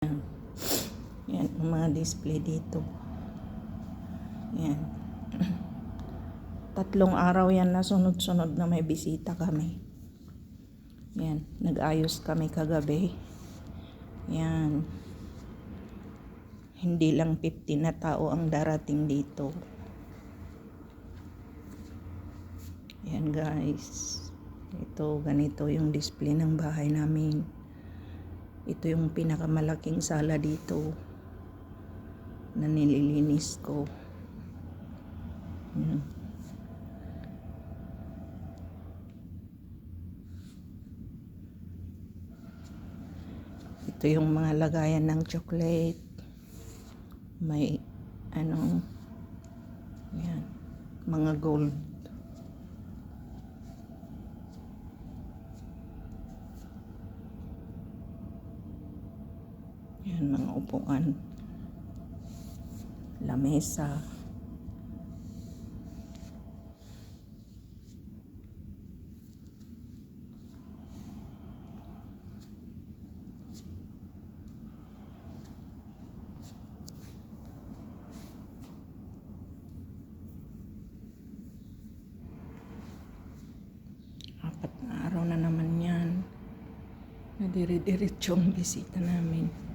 Yan, ang mga display dito. Yan. 3 araw yan na sunod-sunod na may bisita kami. Yan, nag-ayos kami kagabi. Yan. Hindi lang 50 na tao ang darating dito. Yan guys. Ito, ganito yung display ng bahay namin. Ito yung pinakamalaking sala dito na nililinis ko. Yan. Ito yung mga lagayan ng chocolate. May yan, mga gold. Yan, mga upuan. Lamesa. Apat na araw na naman yan. Nadire-diretso ang bisita namin.